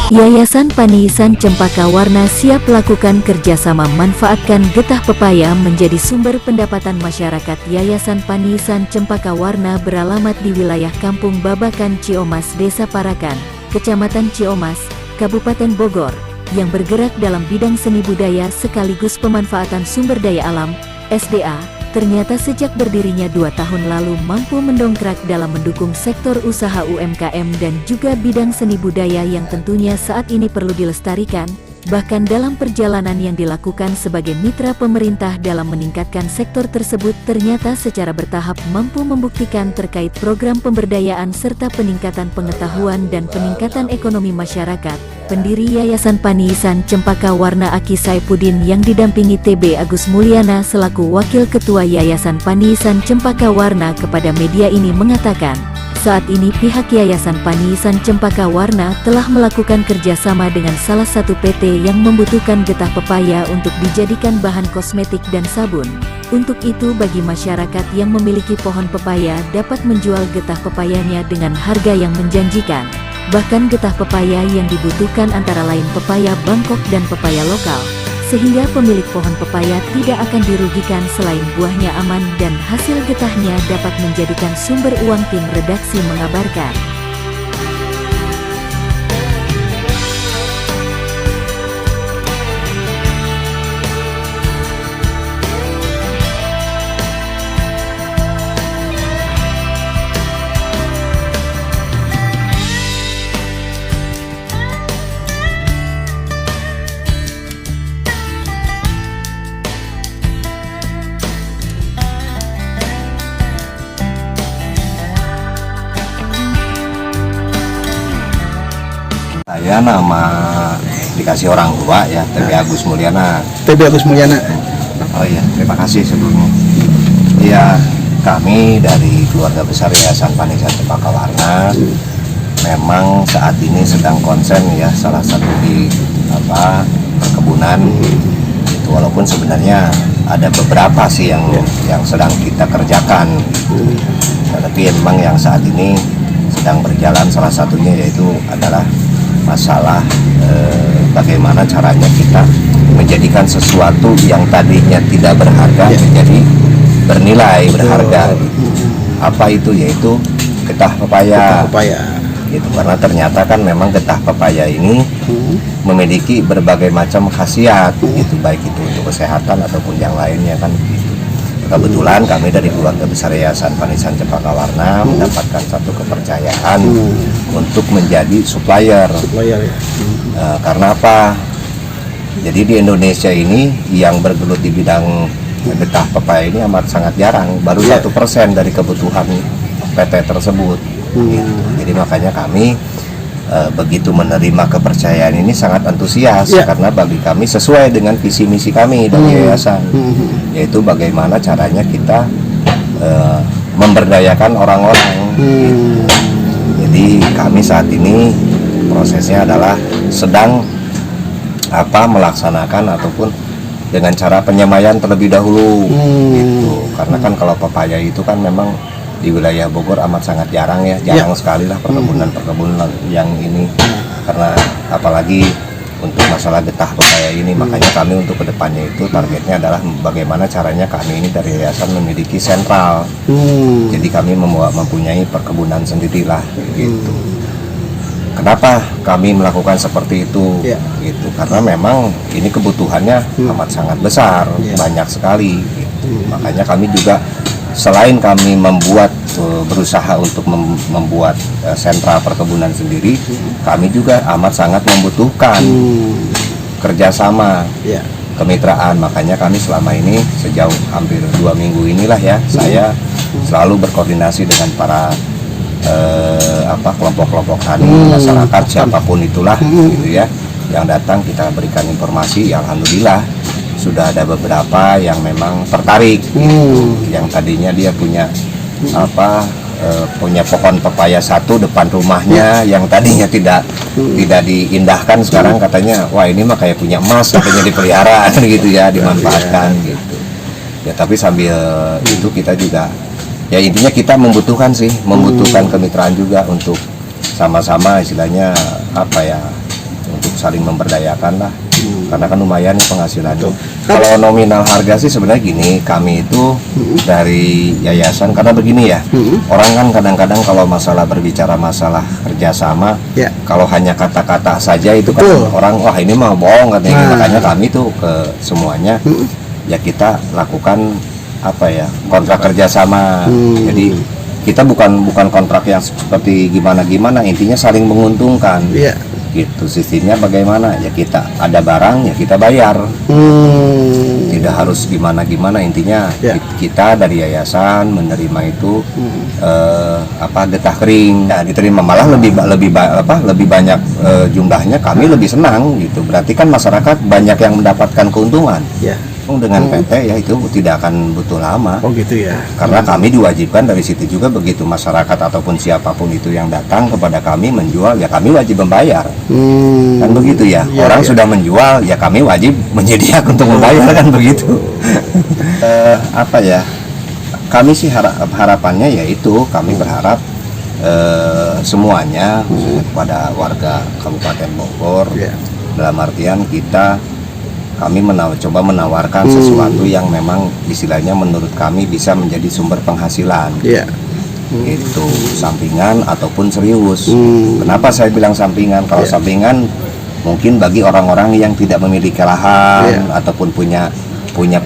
Yayasan Paniisan Cempaka Warna siap lakukan kerjasama manfaatkan getah pepaya menjadi sumber pendapatan masyarakat. Yayasan Paniisan Cempaka Warna beralamat di wilayah Kampung Babakan Ciomas, Desa Parakan, Kecamatan Ciomas, Kabupaten Bogor, yang bergerak dalam bidang seni budaya sekaligus pemanfaatan sumber daya alam, SDA. Ternyata sejak berdirinya 2 tahun lalu mampu mendongkrak dalam mendukung sektor usaha UMKM dan juga bidang seni budaya yang tentunya saat ini perlu dilestarikan. Bahkan dalam perjalanan yang dilakukan sebagai mitra pemerintah dalam meningkatkan sektor tersebut ternyata secara bertahap mampu membuktikan terkait program pemberdayaan serta peningkatan pengetahuan dan peningkatan ekonomi masyarakat. Pendiri Yayasan Paniisan Cempaka Warna Aki Saipudin yang didampingi TB Agus Mulyana selaku Wakil Ketua Yayasan Paniisan Cempaka Warna kepada media ini mengatakan, saat ini pihak Yayasan Paniisan Cempaka Warna telah melakukan kerjasama dengan salah satu PT yang membutuhkan getah pepaya untuk dijadikan bahan kosmetik dan sabun. Untuk itu bagi masyarakat yang memiliki pohon pepaya dapat menjual getah pepayanya dengan harga yang menjanjikan. Bahkan getah pepaya yang dibutuhkan antara lain pepaya Bangkok dan pepaya lokal, sehingga pemilik pohon pepaya tidak akan dirugikan selain buahnya aman dan hasil getahnya dapat menjadikan sumber uang. Tim redaksi mengabarkan. Saya nama dikasih orang tua ya, TB Agus Mulyana. TB Agus Mulyana. Oh iya, terima kasih sebelumnya. Ya, kami dari keluarga besar Yayasan Paniisan Cempaka Warna memang saat ini sedang konsen ya, salah satu di perkebunan. Itu walaupun sebenarnya ada beberapa sih yang sedang kita kerjakan. Tapi memang yang saat ini sedang berjalan salah satunya yaitu adalah masalah bagaimana caranya kita menjadikan sesuatu yang tadinya tidak berharga menjadi bernilai, berharga. Apa itu? Yaitu getah pepaya. Gitu, karena ternyata kan memang getah pepaya ini memiliki berbagai macam khasiat, gitu, baik itu untuk kesehatan ataupun yang lainnya kan. Kebetulan kami dari keluarga besar Yayasan Paniisan Cempaka Warna mendapatkan satu kepercayaan untuk menjadi supplier. Ya. Karena apa? Jadi di Indonesia ini yang bergelut di bidang getah pepaya ini amat sangat jarang, baru 1% dari kebutuhan PT tersebut. Gitu. Jadi makanya kami begitu menerima kepercayaan ini sangat antusias karena bagi kami sesuai dengan visi misi kami dari yayasan, yaitu bagaimana caranya kita memberdayakan orang-orang. Gitu. Jadi kami saat ini prosesnya adalah sedang melaksanakan ataupun dengan cara penyemaian terlebih dahulu. Gitu. Karena kan kalau pepaya itu kan memang di wilayah Bogor amat sangat jarang ya, jarang sekali lah perkebunan yang ini, karena apalagi untuk masalah getah pepaya ini. Makanya kami untuk kedepannya itu targetnya adalah bagaimana caranya kami ini dari yayasan memiliki sentral. Jadi kami mempunyai perkebunan sendirilah gitu. Kenapa kami melakukan seperti itu? Gitu, karena memang ini kebutuhannya amat sangat besar, banyak sekali gitu. Makanya kami juga selain kami berusaha untuk membuat sentra perkebunan sendiri, kami juga amat sangat membutuhkan kerjasama, kemitraan. Makanya kami selama ini sejauh hampir 2 minggu inilah ya, saya selalu berkoordinasi dengan para kelompok-kelompok tani, masyarakat siapapun itulah gitu ya, yang datang kita berikan informasi. Alhamdulillah sudah ada beberapa yang memang tertarik gitu. Yang tadinya dia punya punya pohon pepaya satu depan rumahnya yang tadinya tidak diindahkan, sekarang katanya wah ini mah kayak punya emas, katanya dipelihara gitu ya, dimanfaatkan gitu ya. Tapi sambil itu kita juga ya intinya kita membutuhkan kemitraan juga untuk sama-sama istilahnya saling memberdayakan lah. Karena kan lumayan penghasilannya. Betul. Kalau nominal harga sih sebenarnya gini, kami itu dari yayasan, karena begini ya, orang kan kadang-kadang kalau masalah berbicara masalah kerjasama, Ya. kalau hanya kata-kata saja itu kan Betul. orang wah ini mah bohong katanya. Nah. Makanya kami tuh ke semuanya ya kita lakukan apa ya, kontrak kerjasama. Jadi kita bukan kontrak yang seperti gimana-gimana, intinya saling menguntungkan. Iya. Gitu sistemnya bagaimana ya, kita ada barang ya kita bayar, tidak harus gimana-gimana, intinya Ya. kita dari yayasan menerima itu getah kering ya diterima, malah lebih banyak jumlahnya, kami lebih senang gitu, berarti kan masyarakat banyak yang mendapatkan keuntungan. Ya. Dengan PT ya itu tidak akan butuh lama. Oh gitu ya. Karena kami diwajibkan dari situ juga, begitu masyarakat ataupun siapapun itu yang datang kepada kami menjual ya kami wajib membayar. Kan begitu ya. Iya, Orang iya. sudah menjual ya kami wajib menyediakan untuk membayar, kan begitu. Apa ya? Kami sih harapannya yaitu kami berharap semuanya khususnya kepada warga Kabupaten Bogor, Iya. dalam artian kami coba menawarkan sesuatu yang memang istilahnya menurut kami bisa menjadi sumber penghasilan. Iya. Itu sampingan ataupun serius. Hmm. Kenapa saya bilang sampingan? Kalau Iya. sampingan mungkin bagi orang-orang yang tidak memiliki lahan Iya. ataupun punya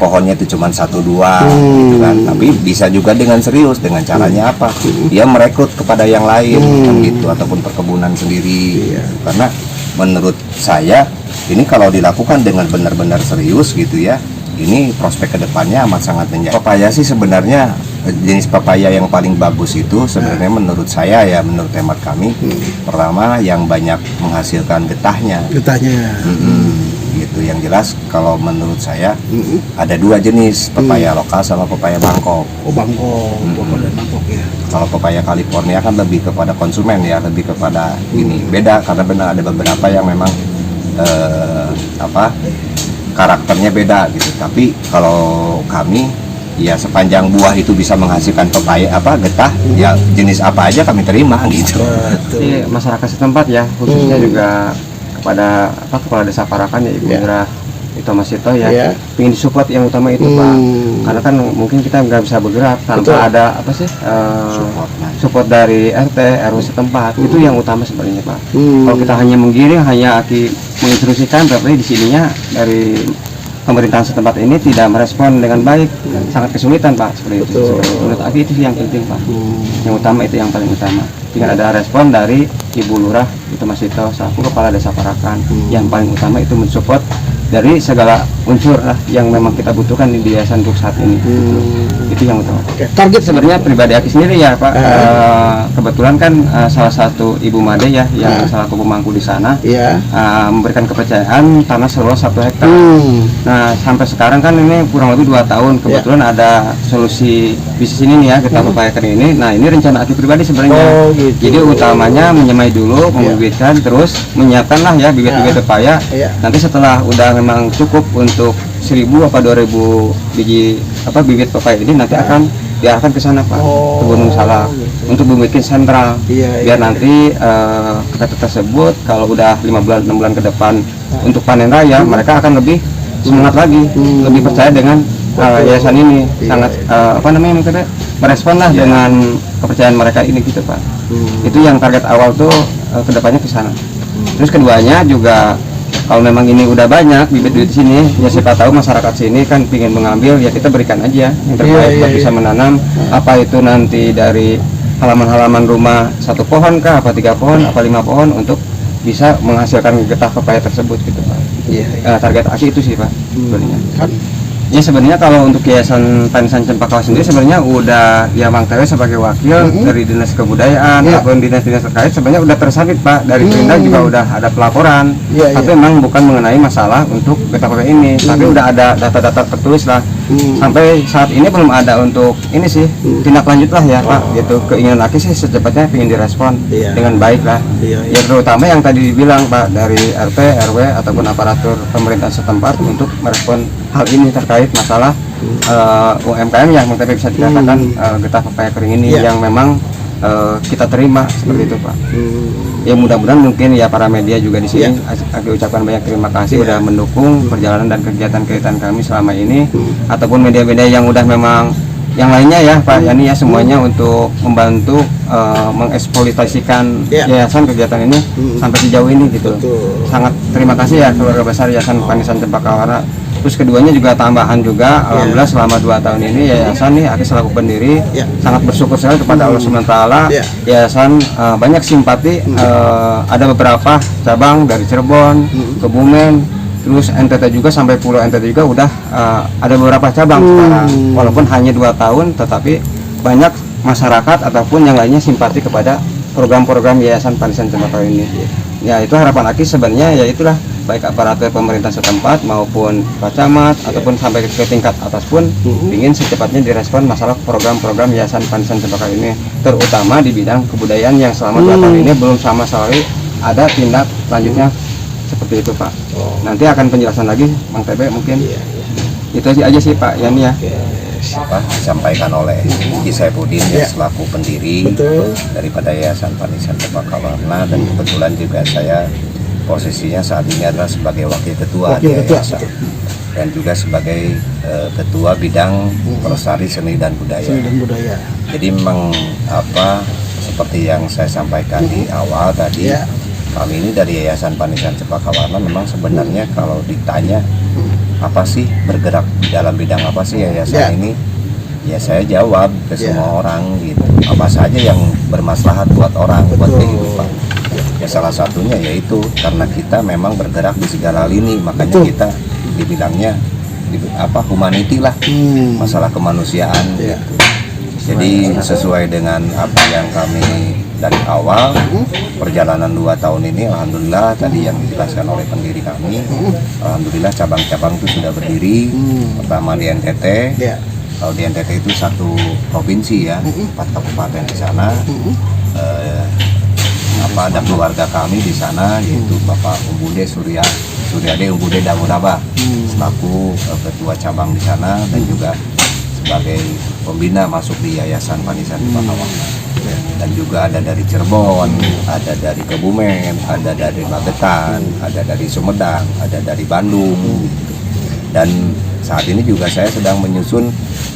pohonnya itu cuma 1-2 gitu kan. Tapi bisa juga dengan serius, dengan caranya apa? Dia merekrut kepada yang lain kan gitu, ataupun perkebunan sendiri. Iya. Karena menurut saya ini kalau dilakukan dengan benar-benar serius gitu ya, ini prospek kedepannya amat sangat menjanjikan. Pepaya sih sebenarnya jenis pepaya yang paling bagus itu sebenarnya menurut saya ya, menurut hemat kami, pertama yang banyak menghasilkan getahnya. Getahnya. Gitu. Yang jelas kalau menurut saya ada 2 jenis, pepaya lokal sama pepaya Bangkok. Oh Bangkok. Bogor dan Bangkok ya. Kalau pepaya California kan lebih kepada konsumen ya, lebih kepada ini beda, karena benar ada beberapa yang memang karakternya beda gitu. Tapi kalau kami ya sepanjang buah itu bisa menghasilkan pepaya getah ya jenis apa aja kami terima gitu. Jadi masyarakat setempat ya, khususnya juga kepada kepala desa Parakan ya Ibu Mira itu Mas Sito ya, Ya. ingin disupport yang utama itu Pak, karena kan mungkin kita nggak bisa bergerak tanpa Betul. ada support dari RT RW setempat, itu yang utama sebenarnya Pak. Kalau kita hanya menggiring, hanya menginstruksikan, tapi di sininya dari pemerintahan setempat ini tidak merespon dengan baik, sangat kesulitan Pak, seperti itu. Betul. Menurut Aki itu sih yang penting Pak, yang utama itu yang paling utama. Tinggal ada respon dari Ibu Lurah itu Mas Sito selaku kepala desa Parakan, yang paling utama itu mensupport dari segala unsur lah yang memang kita butuhkan di yayasan untuk saat ini. Itu yang utama. Oke, target Sebenarnya pribadi Aki sendiri ya Pak, kebetulan kan salah satu Ibu Made ya yang selaku pemangku di sana ya. memberikan kepercayaan tanah seluas 1 hektar. Nah sampai sekarang kan ini kurang lebih 2 tahun, kebetulan ada solusi bisnis ini nih ya, getah pepaya kering ini. Nah ini rencana Aki pribadi sebenarnya. Oh, gitu. Jadi utamanya menyemai dulu, membibitkan, terus menyiapkan lah ya bibit-bibit pepaya. Iya. Nanti setelah udah memang cukup untuk 1000 apa 2000 biji bibit pepaya ini, nanti akan diarahkan ke sana Pak, ke Gunung Salak untuk membuat sentral. Iya, Biar iya. nanti kereta tersebut kalau udah 5 bulan 6 bulan ke depan untuk panen raya, mereka akan lebih semangat lagi, lebih percaya dengan yayasan ini. Sangat mungkin merespon lah dengan kepercayaan mereka ini gitu Pak. Itu yang target awal tuh kedepannya ke sana. Terus keduanya juga kalau memang ini udah banyak bibit-bibit di sini, ya siapa tahu masyarakat sini kan ingin mengambil, ya kita berikan aja yang terbaik buat bisa menanam. Apa itu nanti dari halaman-halaman rumah 1 pohon kah, apa 3 pohon, apa 5 pohon, untuk bisa menghasilkan getah pepaya tersebut gitu Pak. Target Aki itu sih Pak sebenarnya. Ya sebenarnya kalau untuk Yayasan Panisan Cempaka sendiri sebenarnya udah ya Bang Tewe sebagai wakil dari Dinas Kebudayaan ataupun dinas-dinas terkait sebenarnya udah tersabit Pak, dari Perindah juga udah ada pelaporan. Tapi memang bukan mengenai masalah untuk getah pepaya ini, tapi udah ada data-data tertulis lah. Sampai saat ini belum ada untuk ini sih tindak lanjut lah ya Pak gitu. Keinginan Aki sih secepatnya ingin direspon dengan baik lah. Ya terutama yang tadi dibilang Pak dari RT, RW ataupun aparatur pemerintahan setempat untuk merespon hal ini terkait masalah UMKM yang mungkin bisa dikatakan getah pepaya kering ini yang memang kita terima seperti itu Pak. Ya mudah-mudahan mungkin ya para media juga di sini aku ucapkan banyak terima kasih udah mendukung perjalanan dan kegiatan-kegiatan kami selama ini, ataupun media-media yang udah memang yang lainnya ya Pak Yani ya, semuanya untuk membantu mengeksploitasikan yayasan kegiatan ini sampai sejauh ini gitu. Sangat terima kasih ya keluarga besar Yayasan Panisan Cempaka Warna. Terus keduanya juga tambahan juga, alhamdulillah selama 2 tahun ini yayasan nih Aki selaku pendiri sangat bersyukur sekali kepada Allah SWT. Yayasan banyak simpati, ada beberapa cabang dari Cirebon, Kebumen, terus NTT juga sampai Pulau NTT juga udah ada beberapa cabang sekarang. Walaupun hanya 2 tahun, tetapi banyak masyarakat ataupun yang lainnya simpati kepada program-program Yayasan Panisan Cempaka ini. Ya itu harapan Aki sebenarnya, ya itulah baik aparatur pemerintah setempat maupun Pak Camat ataupun sampai ke tingkat atas pun ingin secepatnya direspon masalah program-program Yayasan Panisan Cempaka ini, terutama di bidang kebudayaan yang selama 2 tahun ini belum sama sekali ada tindak lanjutnya seperti itu Pak. Nanti akan penjelasan lagi Bang TB mungkin. Itu aja sih Pak Yani ya. Disampaikan oleh Ki Saifuddin ya selaku pendiri daripada Yayasan Panisan Cempaka Warna, dan kebetulan juga saya posisinya saat ini adalah sebagai wakil ketua di yayasan dan juga sebagai ketua bidang pelestari seni dan budaya. Jadi memang seperti yang saya sampaikan di awal tadi, kami ini dari Yayasan Panisan Cempaka Warna memang sebenarnya kalau ditanya apa sih bergerak dalam bidang apa sih yayasan ini, ya saya jawab ke semua orang gitu, apa saja yang bermaslahat buat orang, buat kehidupan. Ya salah satunya yaitu karena kita memang bergerak di segala lini, makanya kita dibilangnya humanity lah, masalah kemanusiaan gitu. Jadi sesuai dengan apa yang kami dari awal perjalanan 2 tahun ini, alhamdulillah tadi yang dijelaskan oleh pendiri kami, alhamdulillah cabang-cabang itu sudah berdiri. Pertama di NTT, kalau di NTT itu 1 provinsi ya, 4 kabupaten di sana. Ada keluarga kami di sana yaitu Bapak Umbude Suryade Umbude Damunaba selaku ketua cabang di sana, dan juga sebagai pembina masuk di Yayasan Panisan Cempaka Warna. Dan juga ada dari Cirebon, ada dari Kebumen, ada dari Magetan, ada dari Sumedang, ada dari Bandung gitu. Dan saat ini juga saya sedang menyusun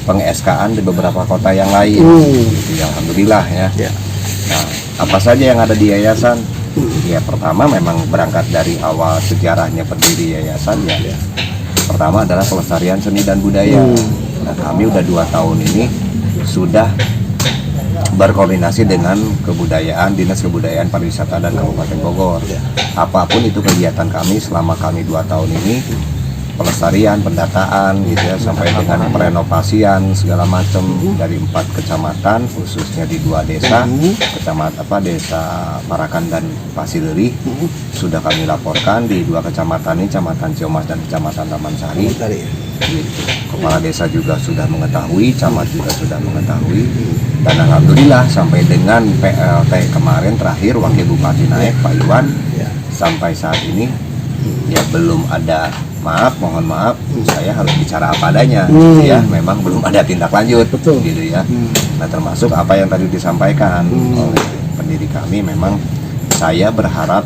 peng-SK-an di beberapa kota yang lain gitu, alhamdulillah ya. Nah, apa saja yang ada di yayasan? Ya pertama memang berangkat dari awal sejarahnya pendiri yayasan ya. Pertama adalah pelestarian seni dan budaya. Nah, kami udah 2 tahun ini sudah berkoordinasi dengan kebudayaan, Dinas Kebudayaan Pariwisata dan Kabupaten Bogor. Apapun itu kegiatan kami selama kami 2 tahun ini, pelestarian, pendataan gitu ya, sampai dengan perenovasian segala macam dari 4 kecamatan, khususnya di 2 desa, Desa Parakan dan Pasileri, sudah kami laporkan di 2 kecamatan ini, Kecamatan Ciomas dan Kecamatan Taman Sari. Gitu. Kepala desa juga sudah mengetahui, camat juga sudah mengetahui, dan alhamdulillah sampai dengan PLT kemarin terakhir Wakil Bupati naik Pak Iwan, sampai saat ini ya belum ada, mohon maaf, saya harus bicara apa adanya, ya memang belum ada tindak lanjut, gitu ya. Nah termasuk apa yang tadi disampaikan oleh pendiri kami, memang saya berharap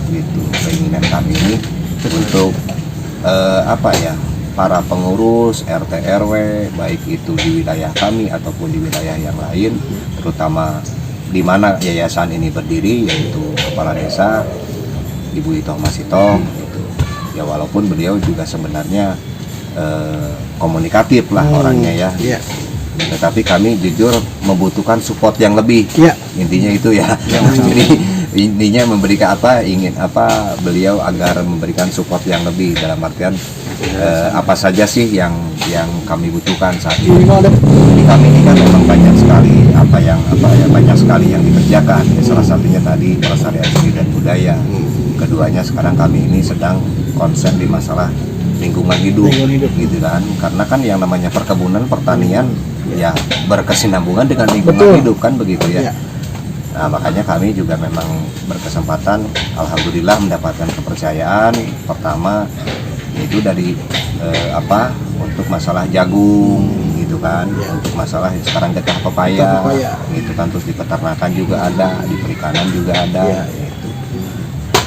gitu, keinginan kami ini untuk para pengurus RT RW baik itu di wilayah kami ataupun di wilayah yang lain, terutama di mana yayasan ini berdiri, yaitu Kepala Desa Ibu Itoh Masitoh gitu. Ya walaupun beliau juga sebenarnya komunikatif lah orangnya ya. Tetapi kami jujur membutuhkan support yang lebih. Intinya itu ya. Jadi intinya memberikan beliau agar memberikan support yang lebih, dalam artian apa saja sih yang kami butuhkan saat ini. Di kami ini kan memang banyak sekali banyak sekali yang dikerjakan. Salah satunya tadi pelestarian seni dan budaya. Keduanya sekarang kami ini sedang konsen di masalah lingkungan hidup gitu kan, karena kan yang namanya perkebunan, pertanian ya berkesinambungan dengan lingkungan hidup kan begitu ya. Nah makanya kami juga memang berkesempatan alhamdulillah mendapatkan kepercayaan pertama yaitu dari untuk masalah jagung gitu gitu kan, untuk masalah sekarang getah pepaya, gitu kan, terus di peternakan juga ada, di perikanan juga ada, gitu.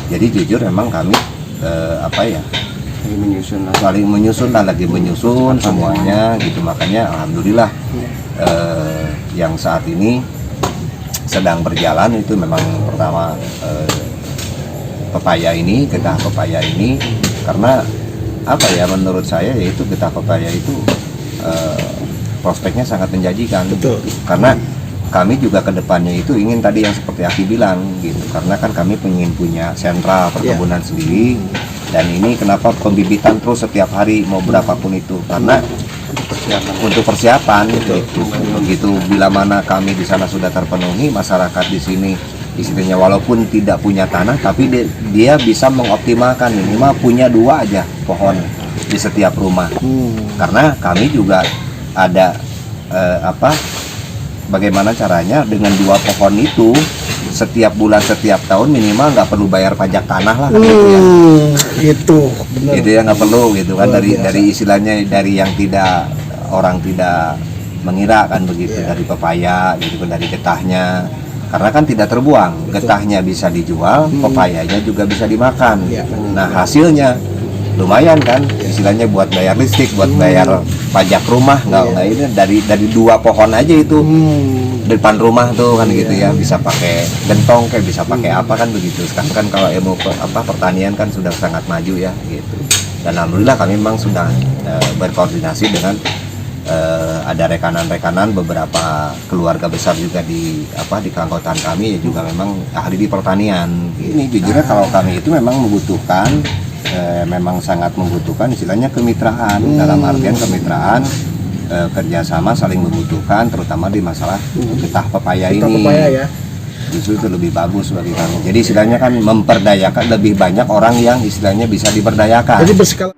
Jadi jujur memang kami saling menyusun lah, lagi menyusun semuanya gitu. Makanya alhamdulillah yang saat ini sedang berjalan itu memang pertama pepaya ini, getah pepaya ini, karena menurut saya yaitu getah pepaya itu prospeknya sangat menjanjikan. Betul. Karena kami juga kedepannya itu ingin tadi yang seperti Aki bilang gitu, karena kan kami ingin punya sentra perkebunan sendiri, dan ini kenapa pembibitan terus setiap hari mau berapapun itu, karena untuk persiapan gitu. Begitu bila mana kami di sana sudah terpenuhi, masyarakat di sini istilahnya walaupun tidak punya tanah, tapi dia bisa mengoptimalkan minimal punya 2 aja pohon di setiap rumah. Karena kami juga ada bagaimana caranya dengan 2 pohon itu setiap bulan, setiap tahun minimal nggak perlu bayar pajak tanah lah kan, gitu ya. Itu benar. Itu ya nggak perlu gitu kan, dari istilahnya dari yang orang tidak mengira kan begitu, dari pepaya gitu kan, dari getahnya, karena kan tidak terbuang. Getahnya bisa dijual, pepayanya juga bisa dimakan. Nah hasilnya lumayan kan, istilahnya buat bayar listrik, buat bayar pajak rumah, nggak ini dari 2 pohon aja itu depan rumah tuh kan gitu ya, bisa pakai gentong kayak bisa pakai apa kan begitu. Sekarang kan kalau ilmu pertanian kan sudah sangat maju ya gitu. Dan alhamdulillah kami memang sudah berkoordinasi dengan ada rekanan-rekanan beberapa keluarga besar juga di keanggotaan kami ya, juga memang ahli di pertanian. Ini jujurnya kalau kami itu memang membutuhkan, memang sangat membutuhkan istilahnya kemitraan, dalam artian kemitraan, kerjasama saling membutuhkan, terutama di masalah getah pepaya ini. Justru itu lebih bagus bagi kami. Jadi istilahnya kan memperdayakan lebih banyak orang yang istilahnya bisa diberdayakan. Jadi berskala